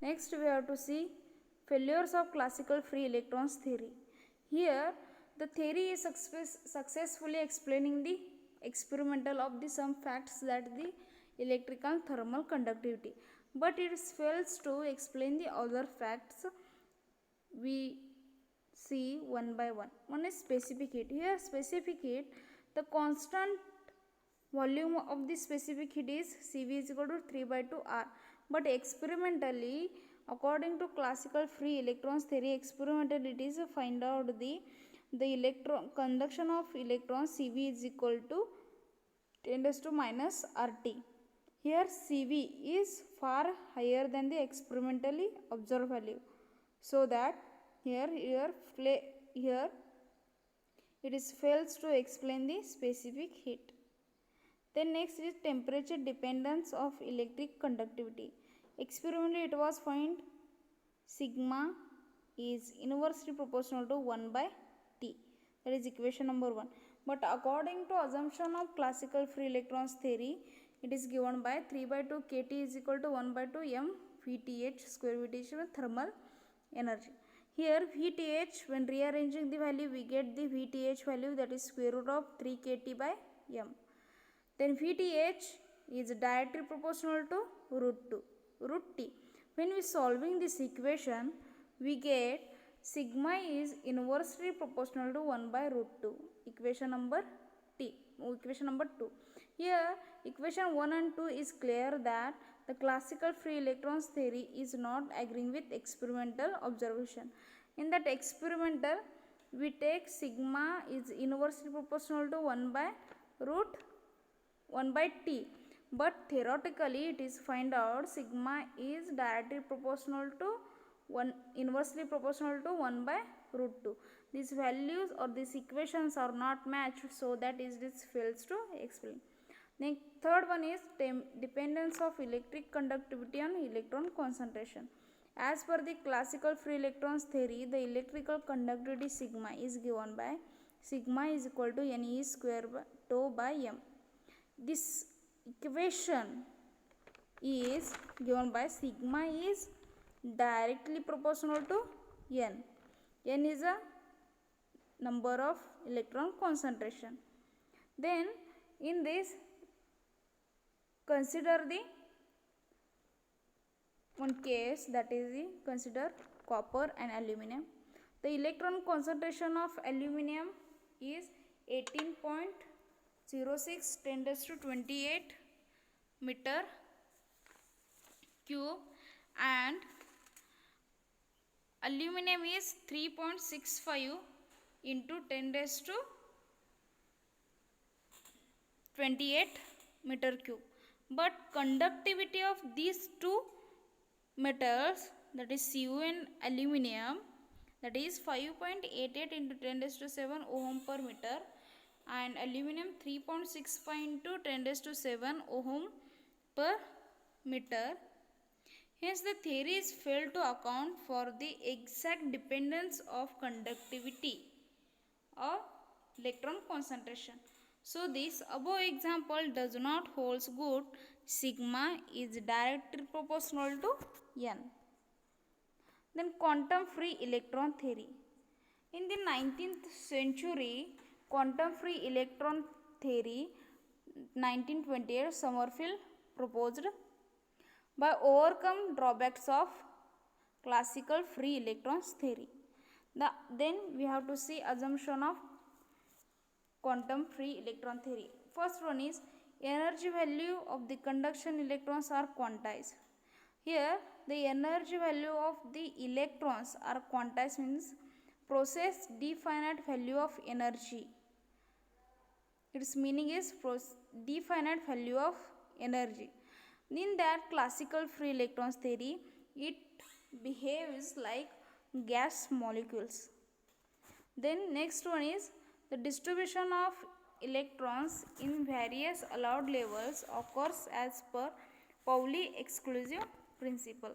Next we have to see failures of classical free electrons theory. Here the theory is successfully explaining the experimental of the some facts that the electrical thermal conductivity, but it fails to explain the other facts. We see one by one. One is specific heat. Here specific heat, the constant volume of the specific heat is Cv is equal to 3 by 2 R. But experimentally, according to classical free electrons theory, experimentally it is find out the electron conduction of electrons Cv is equal to 10 raised to minus RT. Here Cv is far higher than the experimentally observed value. So that here it is fails to explain the specific heat. Then next is temperature dependence of electric conductivity. Experimentally it was found sigma is inversely proportional to 1 by T. That is equation number 1. But according to assumption of classical free electrons theory, it is given by 3 by 2 kT is equal to 1 by 2 m VTH square VTH thermal energy. Here VTH, when rearranging the value, we get the VTH value, that is square root of 3 kT by m. Then VTH is directly proportional to root T. When we solving this equation, we get sigma is inversely proportional to 1 by root 2. Equation number 2. Here equation 1 and 2 is clear that the classical free electrons theory is not agreeing with experimental observation. In that experimental, we take sigma is inversely proportional to 1 by root 1 by T, but theoretically it is find out sigma is directly proportional to 1 inversely proportional to 1 by root 2. These values or these equations are not matched, so that is this fails to explain. Then third one is dependence of electric conductivity on electron concentration. As per the classical free electrons theory, the electrical conductivity sigma is given by sigma is equal to Ne square by tau by m. This equation is given by sigma is directly proportional to n. N is a number of electron concentration. Then in this, consider the one case, that is the consider copper and aluminum. The electron concentration of aluminum is 18.06 10 raised to 28 meter cube, and aluminum is 3.65 into 10 raised to 28 meter cube. But conductivity of these two metals, that is Cu and aluminum, that is 5.88 into 10 raised to 7 ohm per meter, and aluminum 3.65 into 10 raised to 7 ohm per meter. Hence the theory is failed to account for the exact dependence of conductivity of electron concentration. So this above example does not holds good. Sigma is directly proportional to n. Then quantum free electron theory. In the 19th century, quantum free electron theory 1928 Sommerfeld proposed by overcome drawbacks of classical free electrons theory. Then we have to see assumption of quantum free electron theory. First one is energy value of the conduction electrons are quantized. Here the energy value of the electrons are quantized, means process definite value of energy. Its meaning is definite value of energy. In that classical free electrons theory, it behaves like gas molecules. Then next one is the distribution of electrons in various allowed levels occurs as per Pauli exclusive principle.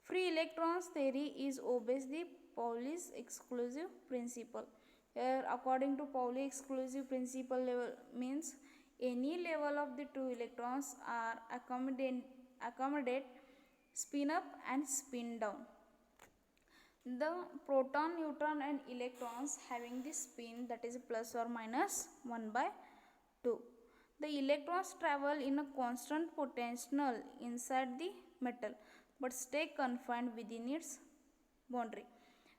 Free electrons theory is obeys the Pauli's exclusive principle. Here according to Pauli exclusive principle, level means any level of the two electrons are accommodate spin up and spin down. The proton, neutron and electrons having the spin that is plus or minus 1 by 2. The electrons travel in a constant potential inside the metal but stay confined within its boundary.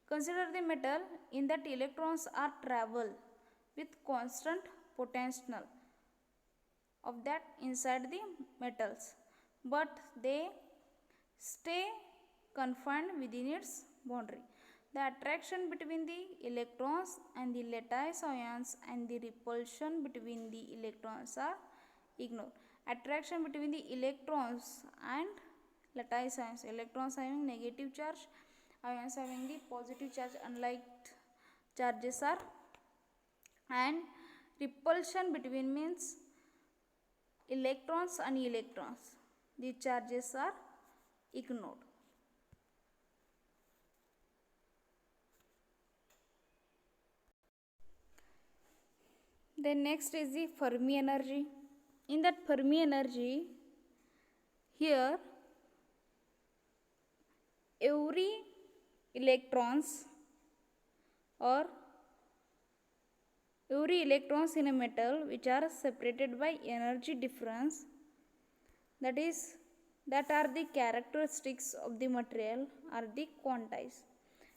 Consider the metal in that electrons are travel with constant potential of that inside the metals, but they stay confined within its boundary. The attraction between the electrons and the lattice ions and the repulsion between the electrons are ignored. Attraction between the electrons and lattice ions, electrons having negative charge, ions having the positive charge, unlike charges are, and repulsion between means electrons and electrons, the charges are ignored. Then next is the Fermi energy. In that Fermi energy, here every electrons or every electrons in a metal which are separated by energy difference, that are the characteristics of the material, are the quantized.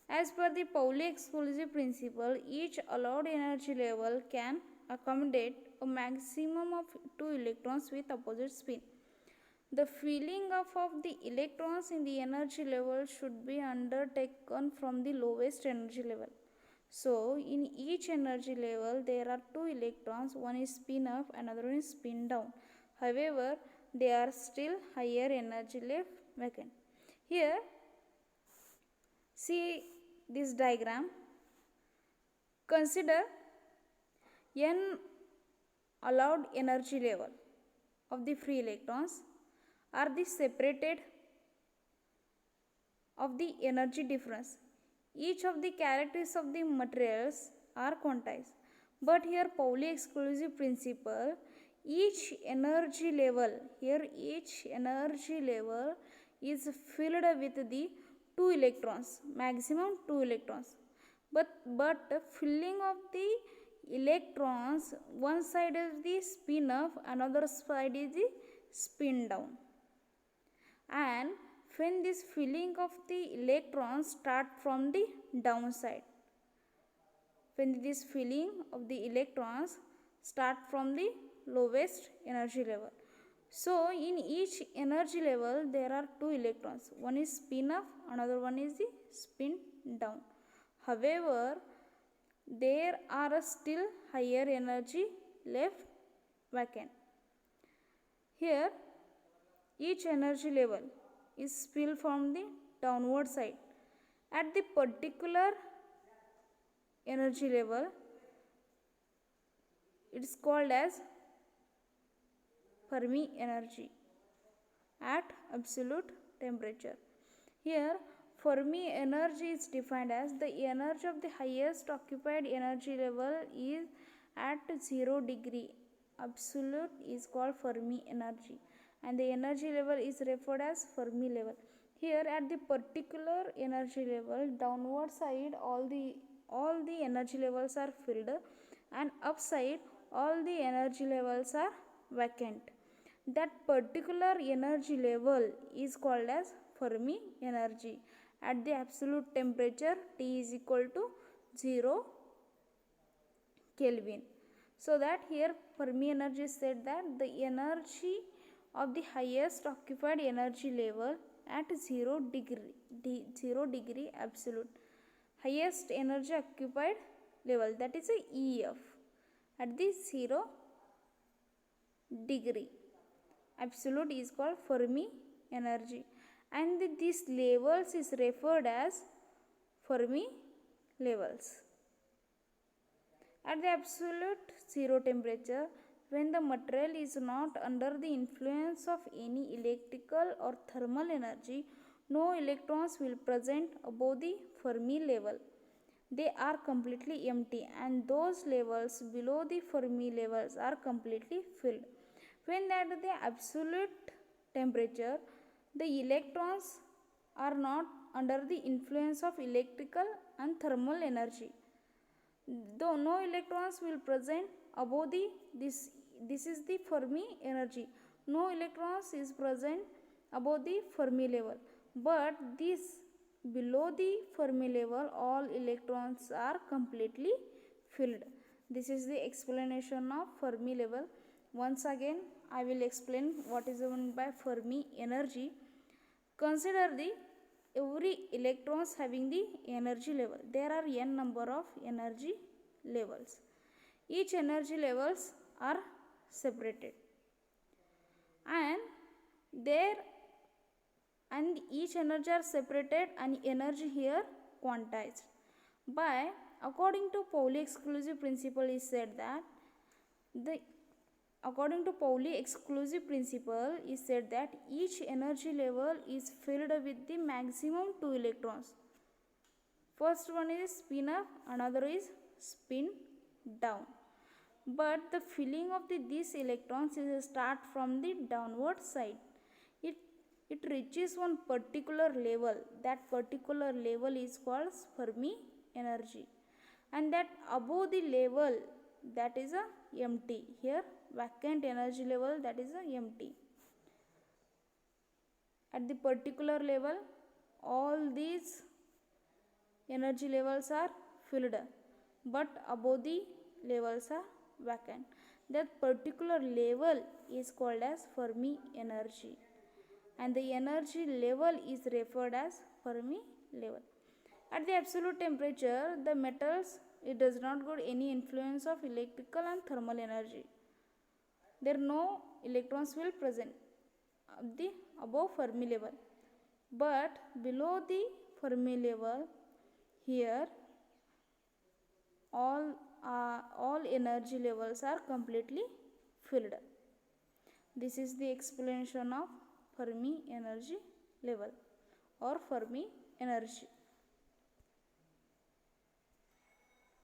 As per the Pauli exclusive principle, each allowed energy level can accommodate a maximum of 2 electrons with opposite spin. The filling up of the electrons in the energy level should be undertaken from the lowest energy level. So, in each energy level, there are 2 electrons, one is spin up, another one is spin down. However, they are still higher energy left vacant. Here, see this diagram. Consider n allowed energy level of the free electrons are the separated of the energy difference. Each of the characteristics of the materials are quantized. But here Pauli exclusive principle, each energy level is filled with the 2 electrons, maximum 2 electrons. But filling of the electrons, one side is the spin up, another side is the spin down. And when this filling of the electrons start from the downside, when this filling of the electrons start from the lowest energy level. So, in each energy level there are 2 electrons, one is spin up, another one is the spin down. However, there are still higher energy left vacant. Here, each energy level is filled from the downward side. At the particular energy level, it is called as Fermi energy at absolute temperature. Here, Fermi energy is defined as the energy of the highest occupied energy level is at 0 degree. Absolute is called Fermi energy, and the energy level is referred as Fermi level. Here, at the particular energy level, downward side all the energy levels are filled, and upside all the energy levels are vacant. That particular energy level is called as Fermi energy at the absolute temperature T is equal to 0 Kelvin. So that here Fermi energy said that the energy of the highest occupied energy level at 0 degree absolute, highest energy occupied level, that is a EF, at the 0 degree absolute is called Fermi energy, and these levels is referred as Fermi levels. At the absolute 0 temperature, when the material is not under the influence of any electrical or thermal energy, no electrons will present above the Fermi level. They are completely empty, and those levels below the Fermi levels are completely filled. When at the absolute temperature, The electrons are not under the influence of electrical and thermal energy. Though no electrons will present above this is the Fermi energy. No electrons is present above the Fermi level. But this below the Fermi level all electrons are completely filled. This is the explanation of Fermi level. Once again I will explain what is meant by Fermi energy. Consider the every electrons having the energy level. There are n number of energy levels. Each energy levels are separated, and there and each energy are separated and energy here quantized by, according to Pauli exclusive principle is said that the according to Pauli exclusive principle is said that each energy level is filled with the maximum 2 electrons. First one is spin up, another is spin down. But the filling of these electrons is start from the downward side. It reaches one particular level. That particular level is called Fermi energy. And that above the level, that is a empty. Here vacant energy level, that is a empty. At the particular level, all these energy levels are filled, but above the levels are vacant. That particular level is called as Fermi energy, and the energy level is referred as Fermi level. At the absolute temperature, the metals, it does not got any influence of electrical and thermal energy. There no electrons will present at the above Fermi level, but below the Fermi level, here all energy levels are completely filled. This is the explanation of Fermi energy level or Fermi energy.